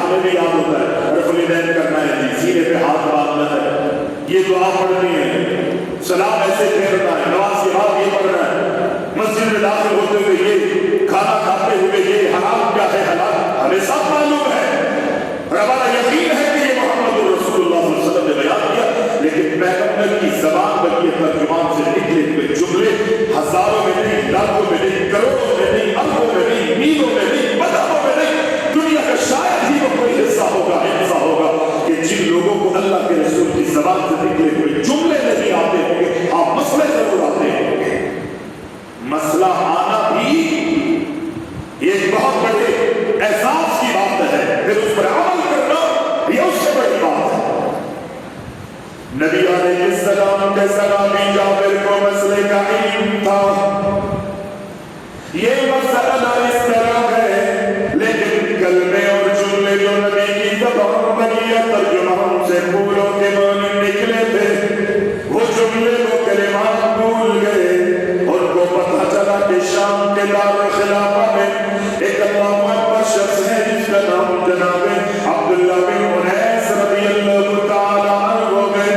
ہمیں بھی یاد ہوتا ہے رفع الیدین کرنا ہے جی، سینے پہ ہاتھ باندھنا ہے، یہ دعا پڑھنی ہے، سلام ایسے پھیرنا ہے، نماز کے بعد یہ پڑھنا ہے، مسجد میں داخل ہوتے ہوئے یہ، کھانا کھاتے ہوئے یہ، حرام کیا ہے حلال ہمیں سب معلوم ہے، اور ہمارا یقین ہے کہ یہ محمد رسول اللہ صلی اللہ علیہ وسلم نے بیان کیا، لیکن پیغمبر کی زبان پر یہ ترجمان سے نکلے ہوئے جملے ہزاروں میں نہیں، لاکھوں میں نہیں، کروڑوں میں نہیں، اربوں میں نہیں، میلوں میں نہیں، پتاوں میں نہیں، دنیا کا شاید ہی وہ کوئی حصہ ہوگا کہ جن لوگوں کو اللہ کے رسول کی زبان سے نکلے ہوئے جملے نہیں آتے ہوں گے، آپ مسئلے ضرور آتے ہوں گے، مسئلہ آنا بھی یہ ایک بہت بڑے احساس کی بات ہے، پھر اس پر عمل کرنا یہ اس سے بڑی بات ہے۔ نبی علیہ السلام کے صحابی جابر کو مسئلے کا علم تھا، یہ مسئلہ اس طرح ہے، لیکن کلمے اور جملے جو نبی کی زبان پر یہ ترجمان سے پھولوں کے معنی نکلے تھے، وہ جملے وہ کلمات بھول گئے، ان کو پتہ چلا کہ شام کے دارالخلافہ میں ایک اللہ اکبر شخص ہے جس کا نام جناب عبداللہ بن انیس رضی اللہ تعالی عنہ ہے،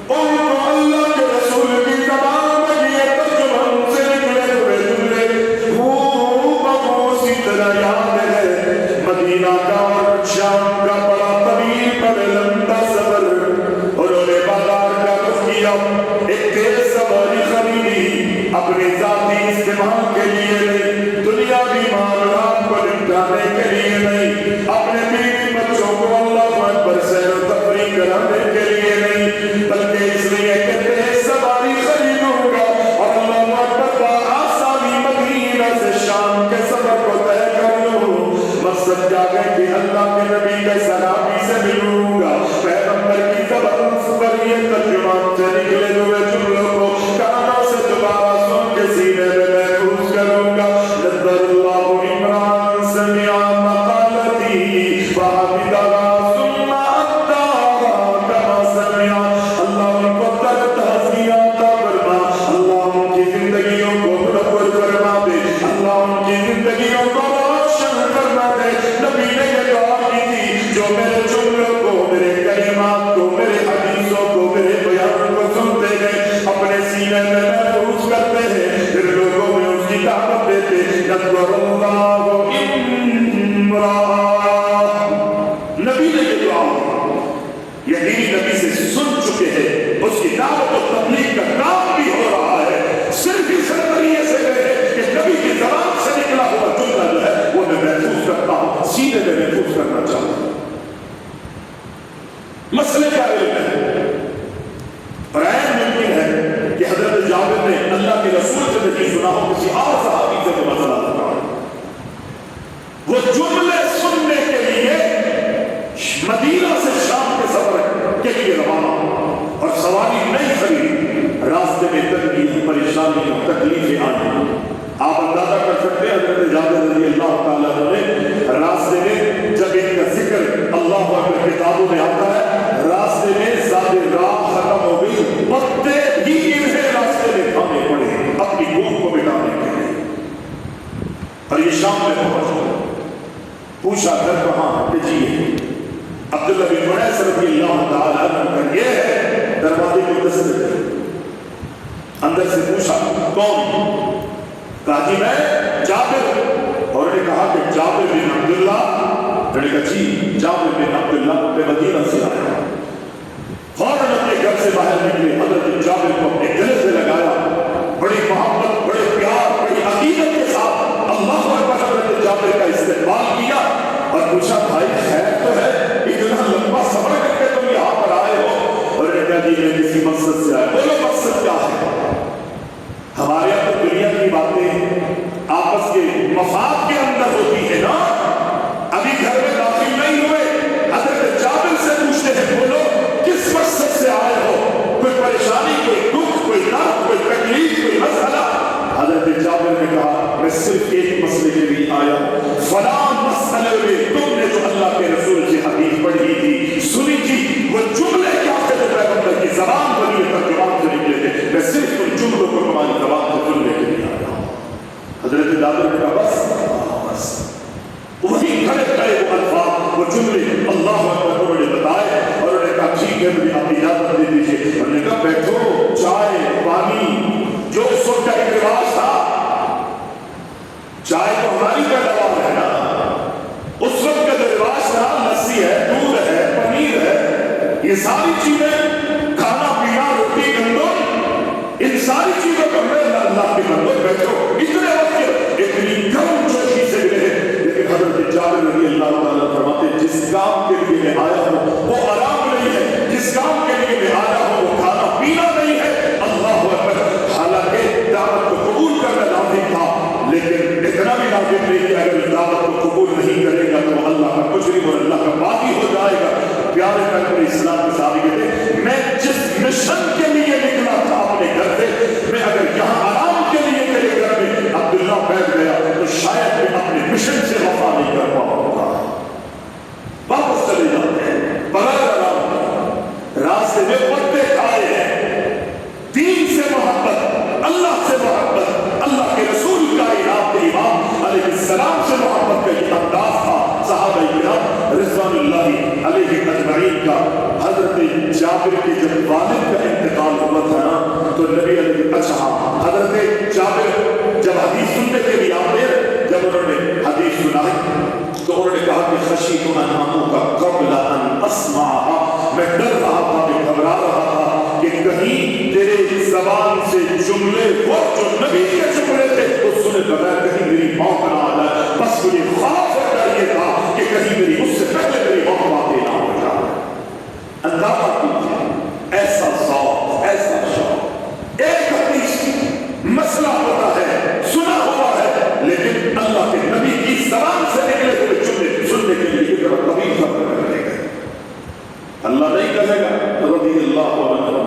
ان کو اللہ کے رسول کی زبان پر یہ ترجمان سے نکلے ہوئے جملے اسی طرح یاد ہے، مدینہ کا اور شام کا بڑا طویل بڑا لمبا سفر، انہوں نے بازار کا رخ کیا، ایک تیز سواری خریدی، اپنے ذاتی استعمال کے لیے نہیں، دنیاوی معاملات کو نمٹانے کے لیے نہیں، اپنے بیوی بچوں کو اللہ اکبر سیر و تفریح کرانے کے لیے نہیں، بلکہ اس لیے کہ تیز سواری خریدوں گا اور اللہ اکبر کا آسانی مدینہ سے شام کے سفر کو طے کر لوں، مقصد کیا ہے کہ اللہ کے نبی کے صحابی سے ملوں گا، پیغمبر کی زبان پر یہ ترجمان سے نکلے ہوئے جملوں کو کانوں سے دوبارہ سن کے سینے میں محفوظ کروں گا، نذر اللہ عمران سمع مقالتی فحفظها ثم اداها كما سمع، اللہ ان کو تجزیہ عطا فرما، اللہ ان کی زندگیوں کو منور فرما دے، اللہ ان کی زندگیوں کو روشن فرما دے۔ نبی نے یہ دعا کی تھی، جو میرے جملوں کو، میرے کلمات کو، میرے حدیثوں کو، میرے بیان کو سنتے گئے، اپنے سینے میں محفوظ کرتے ہیں، پھر لوگوں میں اس کی دعوت دیتے، نذر اللہ عمران۔ نبی نے یہ دعا یقینی نبی سے سن چکے ہیں، اس کی دعوت و تبلیغ کا کام بھی ہو رہا ہے، صرف اس ذریعے سے کہ نبی کی زبان سے نکلا ہوا جملہ جو ہے وہ میں محفوظ کرتا ہوں، سینے میں محفوظ کرنا چاہتا ہوں۔ مسئلے کا علم ہے، اور عین ممکن ہے کہ حضرت جابر نے اللہ کے رسول سے نہیں سنا ہو، کسی اور صحابی سے وہ مسئلہ سنا ہو، وہ جملے سننے کے لیے مدینہ سے شام کے سفر کے لیے روانہ، اور سواری نہیں خریدی، راستے میں تنگی، پریشانی اور تکلیفیں آئی۔ آپ اندازہ کر سکتے ہیں حضرت جابر رضی اللہ تعالیٰ عنہ نے راستے میں جب ان کا ذکر اللہ اکبر کتابوں میں آتا ہے، راستے میں زیادہ راہ ختم ہو گئی، پتے بھی انہیں راستے میں کھانے پڑے اپنی بھوک کو مٹانے کے لیے، اور یہ شام میں پہنچ، پوچھا گھر کہاں؟ کہ جی عبداللہ بن انیس رضی اللہ تعالیٰ عنہ کا یہ ہے، دروازے کو دستک، اندر سے پوچھا کون؟ کہا جی میں جابر، اور انہوں نے کہا کہ جابر بن عبداللہ، انہوں نے کہا جی جابر بن عبداللہ میں مدینہ سے آیا، فوراً اپنے گھر سے باہر نکلے، حضرت جابر کو اپنے گلے سے لگایا، بڑی محبت، بڑے پیار، بڑی عقیدت کے ساتھ اللہ اکبر حضرت جابر کا استقبال کیا، اور پوچھا بھائی خیر تو ہے، اتنا لمبا سفر کر کے تم یہاں پر آئے ہو؟ اور انہوں نے کہا جی میں کسی مقصد سے آیا۔ بولو مقصد کیا ہے؟ ہمارے یہاں تو دنیا کی باتیں آپس کے مفاد کے اندر ہوتی ہے نا، ابھی گھر میں داخل نہیں ہوئے، حضرت جابر سے پوچھتے ہیں بولو کس مقصد سے آئے ہو، کوئی پریشانی، کوئی دکھ، کوئی درد، کوئی تکلیف، کوئی مسئلہ؟ حضرت جابر نے کہا میں صرف ایک مسئلے کے لیے آیا، فلاں مسئلے میں تم نے جو اللہ کے رسول کی حدیث پڑھی تھی، سنی تھی، وہ جملے کیا تھے جو پیغمبر کی زبان پر یہ ترجمان سے نکلے تھے، میں صرف ان جملوں کو تمہاری زبان سے سننے کے لیے آیا ہوں۔ حضرت جابر نے کہا بس ٹھیک ہے مجھے آپ اجازت دے دیجیے. انہوں نے کہا بیٹھو, چائے پانی جو اس وقت کا ایک رواج تھا. چائے تو ہماری پیداوار ہے نا, اس وقت کا جو رواج تھا لسی ہے, دودھ ہے, پنیر ہے, یہ ساری چیزیں, کھانا پینا, روٹی گندم, ان ساری چیزوں کو میں اللہ کے بندے بیٹھو. اتنے وقت اتنی گرم جوشی سے گئے, لیکن حضرت جابر رضی اللہ تعالیٰ فرماتے جس کام کے لیے میں آیا ہوں وہ آرام نہیں ہے, جس کام کے لیے میں آیا ہوں وہ کھانا پینا نہیں ہے. اللہ اکبر. حالانکہ دعوت کو قبول کرنا لازم تھا, لیکن اتنا بھی لازم نہیں کہ اگر دعوت کو قبول نہیں کرے گا تو اللہ کا مجرم اور اللہ کا باغی ہو جائے گا. پیارے پیغمبر اسلام کے صحابی کہتے ہیں میں جس مشن کے لیے نکلا تھا اپنے گھر سے, میں اگر یہاں آرام کے لیے میرے گھر میں عبداللہ بیٹھ گیا تو شاید میں اپنے مشن سے وفا نہیں کر پاؤں گا. واپس چلے جاتے ہیں بغیر آرام, راستے میں پتے کھائے ہیں, دین سے محبت, اللہ سے محبت, اللہ کے رسول کا امام علیہ السلام سے محبت کا یہ انداز تھا صحابہ کرام رضوان اللہ علیہ اجمعین کا. حضرت جابر کے جب والد کا انتقال ہوا تھا نا تو نبی علیہ حضرت جابر جب حدیث سننے کے لیے آتے, جب انہوں نے حدیث سنائی تو انہوں نے کہا کہ خشیت ان اموت قبل ان اسمعها, میں ڈر رہا تھا, میں گھبرا رہا تھا کہ کہیں تیرے زبان سے جملے وہ جو نبی کے جملے تھے وہ سنے بغیر کہیں میری موت نہ آ جائے. بس مجھے خوف اور ڈر یہ تھا کہ کہیں میری اس سے پہلے میری موت واقع نہ ہو جائے. اندازہ کیجیے ایسا ذوق, ایسا شوق. ایک حدیث مسئلہ ہوتا ہے, سنا ہوا ہے, لیکن اللہ کے نبی کی زبان سے نکلے ہوئے جملے سننے کے لیے ذرا طویل صبر کرنے کا اللہ نہیں کہے گا رضی اللہ عنہ.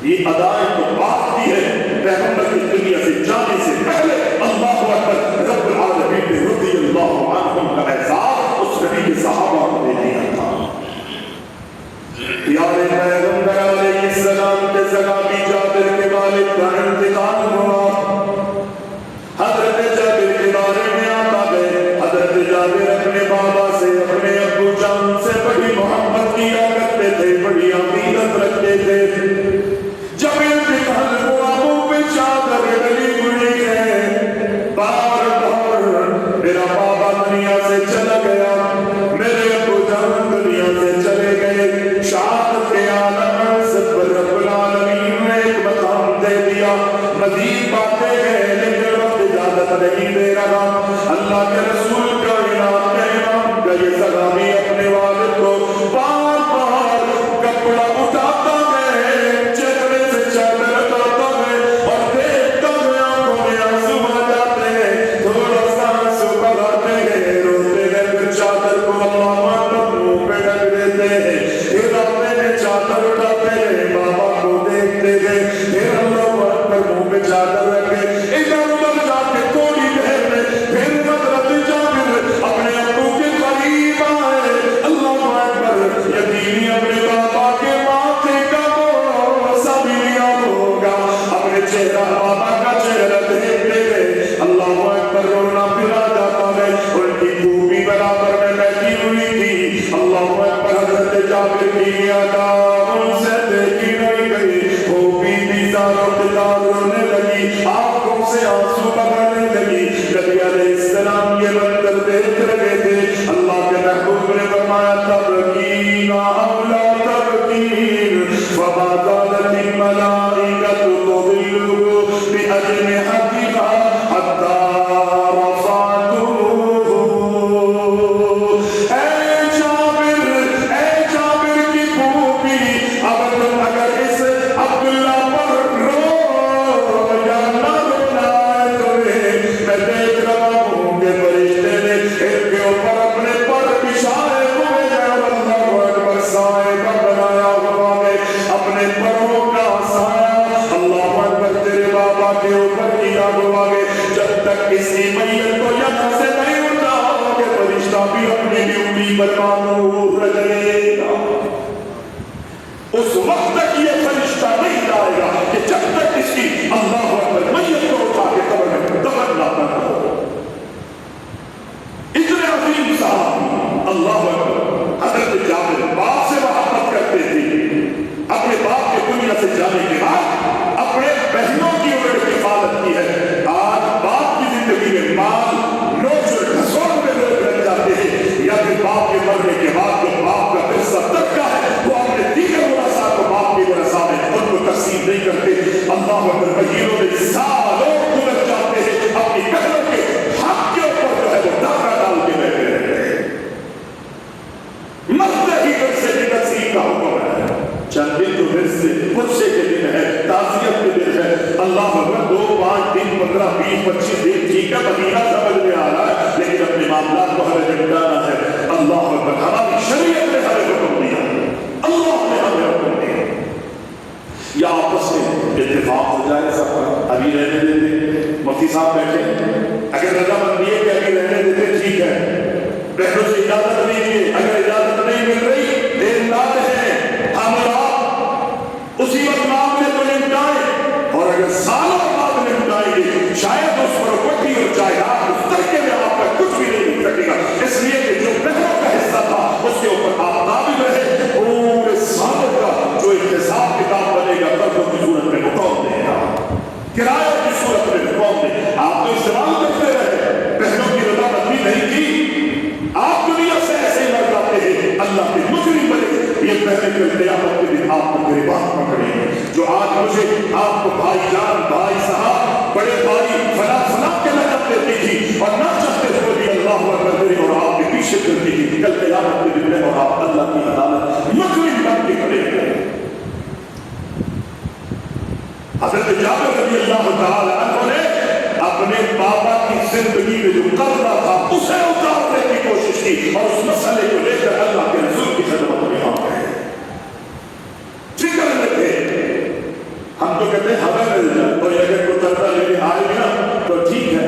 یہ ادائیں تو بات بھی ہے پیغمبر کی دنیا سے جانے سے پہلے اللہ اکبر رب العالمین نے رضی اللہ عنہ کا احساس اس نبی کے صحابہ کو دے دیا تھا. پیارے پیغمبر علیہ السلام کے صحابی جابر کے والد کا انتقال ہوا. حضرت جابر کے بارے میں آتا ہے حضرت جابر اپنے بابا سے, اپنے ابو جان سے بڑی محبت کیا کرتے تھے, بڑی عقیدت رکھتے تھے. جب انتقال ہوا منہ پہ چادر ڈلی ہوئی ہے, بار بار میرا بابا دنیا سے چلا گیا, میرے ابو جان دنیا سے چلے گئے. شہادت کے عالم سے رب العالمین نے ایک مقام دے دیا, مزید باتیں ہیں لیکن وقت اجازت نہیں دے رہا. اللہ کے رسول کا امام کا یہ صحابی اپنے والد کو بار بار کپڑا اٹھاتا ہے, چہرے سے چادر ہٹاتا ہے اور دیکھتا ہے آنکھوں میں آنسو آ جاتے ہیں, تھوڑا سا آنسو بہاتے ہیں, روتے ہیں, پھر چادر کو اللہ اکبر منہ پہ ڈھک دیتے ہیں, پھر اپنے چادر اٹھاتے ہیں, بابا کو دیکھتے ہیں, پھر اللہ اکبر منہ پہ چادر رکھے. ادھر ادھر جا کے تھوڑی دیر میں پھر حضرت جابر اپنے ابو کے قریب آئے. اللہ اکبر, یقینی اپنے بابا کے ماتھے کا بوسہ بھی لیا ہوگا, اپنے چہرہ بابا کا چہرہ دیکھتے گئے. اللہ اکبر, رونا پھر آ جاتا ہے. ان کی خوبی برابر میں بیٹھی ہوئی تھی. اللہ اکبر, حضرت جابر کی ادا ان سے دیکھی نہیں گئی, خوبی بھی ساروں کے دار رونے لگی, آنکھوں سے آنسو بہانے لگی. نبی علیہ السلام یہ منظر دیکھ رہے تھے. اللہ کے محبوب نے فرمایا تبکین اولا تبکین فما زالت الملائکۃ تظلہ بأجنحتہا حتی رفعتہ. اے جابر کی پھوپھی, اگر اس عبداللہ پر رو یا نہ رونا ہے تمہیں, میں دیکھ رہا ہوں کہ فرشتے نے ان کے اوپر اپنے پر بچھائے ہوئے ہیں اور اللہ اکبر سائے کا بنایا ہوا ہے, اپنے پروں کا سایہ اللہ اکبر تیرے بابا کے اوپر کیا ہوا ہے. جب تک کسی میت کو یہاں سے نہیں اٹھاؤ گے فرشتہ بھی اپنی ڈیوٹی پر معمور رہے گا. اس وقت تک یہ فرشتہ نہیں جائے گا کہ جب تک اس کی اللہ اکبر میت کو اٹھا کے قبر میں دفن نہ کر دو. اتنے عظیم صاحب اللہ اکبر حضرت جابر باپ سے محبت کرتے تھے, دن جو میرے سے غصے کے دن ہے، تعزیت کے دن ہے، اللہ اکبر 2 5 دن 15 20 25 دن ٹھیک ہے، مہینہ سمجھ میں آ رہا ہے، لیکن اپنے معاملات کو ہمیں نپٹانا ہے۔ اللہ اکبر، ہماری شریعت نے ہمیں حکم دیا، اللہ نے ہمیں حکم دیا، یا آپس میں اتفاق ہو جائے سب پر، ابھی رہنے دیتے، مفتی صاحب بیٹھے، اگر رضامندی ہے کہ ابھی رہنے دیتے ٹھیک ہے، بہنوں سے اجازت لیجیے، اگر اجازت نہیں مل رہی دیندار ہیں ہم اور آپ اسی وقت معاملے کو نپٹائیں، اور اگر سالوں بعد نپٹائیں گے شاید اس پر وقتی اور جائیداد اس طریقے میں آپ کا کچھ بھی نہیں مل سکے گا، اس لیے کہ جو بہنوں کا حصہ تھا اس کے اوپر آپ نافذ رہے، پورے سالوں کا جو حساب کتاب بنے گا قرضوں کی صورت میں مقام دے گا، کرایہ کی صورت میں مقام دے، آپ تو استعمال کرتے رہے، بہنوں کی رضامندی نہیں تھی، آپ دنیا سے ایسے ہی مر جاتے ہیں، اللہ کے مجرم بنے، یہ پہلے کہ قیامت کے دن آپ کو گریبان پکڑیں گے۔ جو آج مجھے آپ کو بھائی جان، بھائی صاحب، بڑے بھائی فلاں فلاں کے لقب دیتی تھی اور نہ چاہتے ہوئے بھی اللہ اکبر میرے اور آپ کے پیچھے کرتی تھی، کل قیامت کے دن میں اور آپ اللہ کی عدالت مجرم بن کے کھڑے ہیں۔ حضرت جابر رضی اللہ تعالی عنہ نے اپنے بابا کی زندگی میں جو قرضہ تھا اسے اتارنے کی کوشش کی اور اس مسئلے کو لے کر اللہ کے رسول کی خدمت میں آ گئے، فکر میں تھے۔ ہم تو کہتے ہیں ہمیں مل جائے، اور اگر کوئی قرضہ لینے آئے گا تو ٹھیک ہے،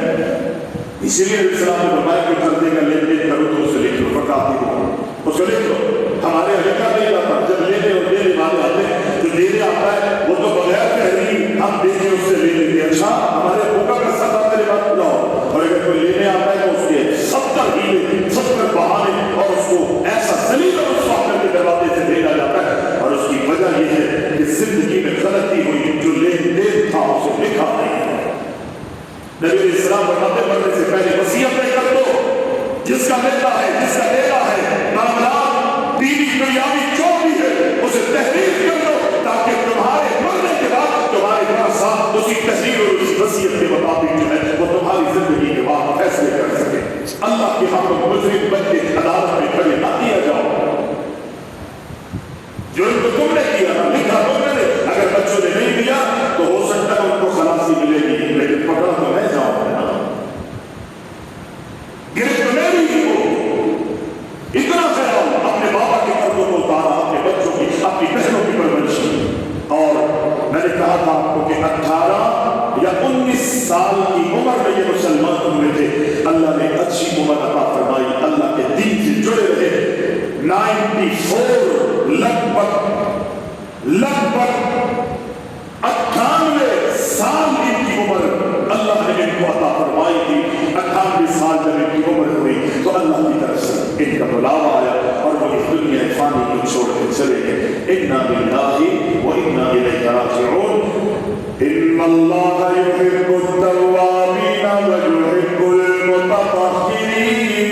اسی لیے اسلام نے فرمایا کہ قرضے کا لین دین کرو تو اسے لکھ لو، فقاتی ہو اس کو لکھ لو۔ ہمارے لکھا نہیں جاتا، جب لینے اور دینے والے آتے ہیں جو دینے آتا ہے وہ تو بغیر تحریر ہم دینے اس سے لے لیں گے، اچھا ہمارے ابو کا سب میرے بات لاؤ، اور اگر کوئی لینے آتا ہے تو اس کے 70 ہیلے 70 بہانے اور اس کو ایسا ذلیل اور رسوا کر کے دروازے سے بھیجا جاتا ہے، اور اس کی وجہ یہ ہے کہ زندگی میں غلطی ہوئی، جو لین دین تھا اسے لکھا نہیں ہے۔ نبی علیہ السلام فرماتے مرنے سے پہلے وصیت کر دو، جس کا لینا ہے جس کا لینا ہے معاملات دینی دنیاوی جو بھی ہے اسے تحریر کر دو، تاکہ تمہارے مرنے کے بعد تمہارے پاس اسی تحریر اور اسی وصیت کے مطابق جو ہے وہ تمہاری زندگی کے بعد فیصلے کر سکے۔ اللہ کے حق میں مجرم بن کے عدالت میں کھڑے نہ کیا جاؤ، جو ان کو تم نے کیا تھا لکھا تم نے، اگر بچوں نے نہیں دیا تو ہو سکتا ہے ان کو خلاصی ملے گی، لیکن پکڑا تو میں جاؤں گا، گرفت میری ہی ہو۔ اتنا خیال اپنے بابا کے قرضوں کو اتارا، اپنے بچوں کی، اپنی بہنوں کی پرورش کی، اور میں نے کہا تھا آپ کو کہ 18 یا 19 سال کی عمر میں یہ مسلمان ہوئے تھے، اللہ نے اچھی عمر عطا فرمائی، اللہ کے دین سے جڑے رہے۔ 94 لگ بھگ 98 سال ان کی عمر اللہ نے ان کو عطا فرمائی تھی۔ 98 سال جب ان کی عمر ہوئی تو اللہ کی طرف سے ان کا بلاوا آیا اور وہ اس دنیا فانی کو چھوڑ کے چلے گئے۔ انا للہ و انا الیہ راجعون۔ ان اللہ یحب التوابین و یحب المتطہرین۔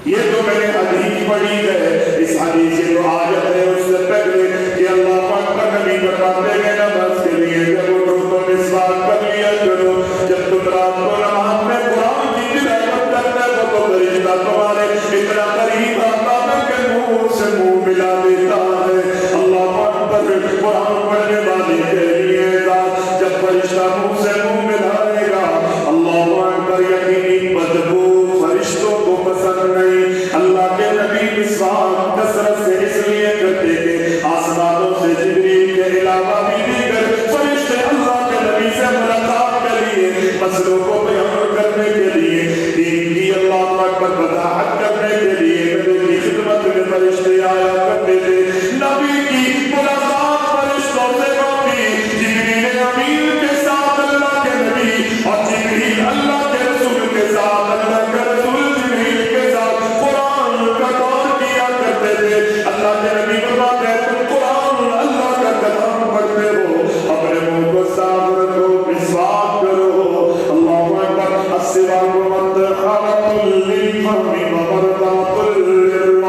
یہ تو میں نے حدیث پڑھی ہے، اس حدیث کی جو آیت ہے اس سے پہلے کہ اللہ پاک کا نبی بتاتے ہیں نماز کے لیے جب اٹھو تو مسواک کر لیا کرو، جب تم رات کو نماز میں قرآن کی تلاوت کرتے ہو تو فرشتہ تمہارے اتنا قریب آتا ہے کہ منہ سے منہ ملا دیتا ہے۔ اللہ اکبر، قرآن پڑھنے والے کے لیے جب فرشتہ منہ سے منہ ملائے گا، اللہ اکبر، یقینی بدبو فرشتوں کو پسند نہیں۔ اللہ کے نبی مسواک کثرت سے اس لیے کرتے کہ آسمانوں سے جبریل کے علاوہ بھی دیگر فرشتے اللہ کے نبی سے ملاقات کے لیے، مسئلوں کو بیان کرنے کے لیے، دین کی اللہ اکبر وضاحت کرنے کے لیے نبی کی خدمت میں فرشتے آیا کرتے تھے۔ نبی کی ملاقات فرشتوں سے ہوتی، جبریل امین کے ساتھ اللہ کے نبی اور جبریل اللہ کے رسول کے ساتھ، اللہ کے رسول جبریل کے ساتھ قرآن کا دور کیا کرتے تھے۔ اللہ کے نبی فرماتے ہیں تم قرآن اللہ کا کلام پڑھتے ہو، اپنے منہ کو صاف رکھو، مسواک کرو۔ اللہ اکبر، السواک مطہرۃ للفم ومرضاۃ للرب۔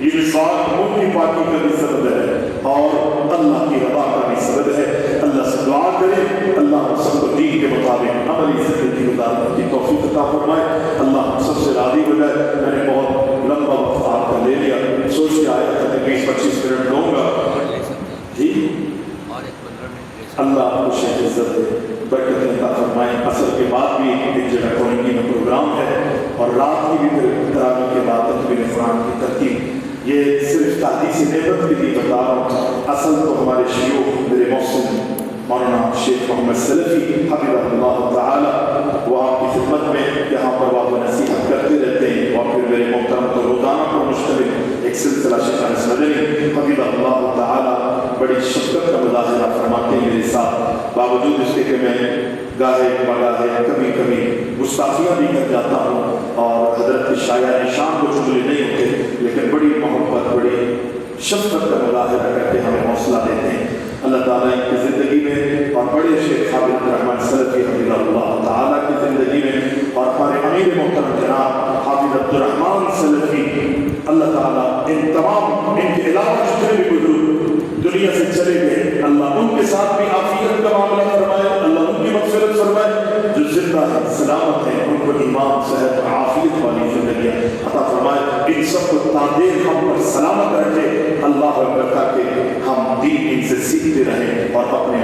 یہ مسواک منہ کی پاکی کا بھی سبب ہے اور اللہ کی رضا کا بھی سبب ہے۔ اللہ سے دعا کرے اللہ ہم سب کو دین کے مطابق عملی زندگی گزارنے کی توفیق عطا فرمائے، اللہ ہم سب سے راضی ہو جائے۔ میں نے بہت لمبا وقت آپ کا لے لیا، سوچ کے آیا تھا بعد بھی ایک جگہ کوئنگی میں پروگرام ہے اور رات کی بھی پھر تراویح کے بعد تکبیر قرآن کی ترتیب. یہ صرف تحدیث نعمت کے لیے بتا رہا ہوں. اصل تو ہمارے شیوخ میرے محسن مولانا شیخ محمد سلفی حفظہ اللہ تعالی وہ آپ کی خدمت میں یہاں پر واضح و نصیحت کرتے رہتے ہیں. اور پھر میرے محترم تو روزانہ پر مشتمل ایک سلسلہ شیخ انس مدنی حفظہ اللہ تعالی بڑی شفقت کا مظاہرہ فرماتے ہیں میرے ساتھ. باوجود اس کے کہ میں گاہے بگاہے کبھی کبھی گستاخیاں بھی کر جاتا ہوں اور حضرت شاعر شان کو جملے نہیں ہوتے, لیکن بڑی محبت بڑی شفقت کا مظاہرہ کر کے ہمیں حوصلہ دیتے ہیں. اللہ تعالیٰ ان کی زندگی میں اور بڑے شیخ حافظ الرحمن سلفی حفظہ اللہ تعالیٰ کی زندگی میں اور ہمارے امیر محترم جناب حافظ عبدالرحمن سلفی اللہ تعالیٰ ان تمام ان کے علاوہ جتنے بھی بزرگ دنیا سے چلے گئے اللہ ان کے ساتھ بھی عافیت کا معاملہ فرمائے, اللہ ان کی مغفرت فرمائے. جو زندہ ہے سلامت ہے ان کو ایمان صحت اور عافیت والی زندگی عطا فرمائے. ان سب کو تاندیر ہم پر سلامت رکھے اللہ اکبر, تاکہ ہم دین ان سے سیکھتے رہیں اور اپنے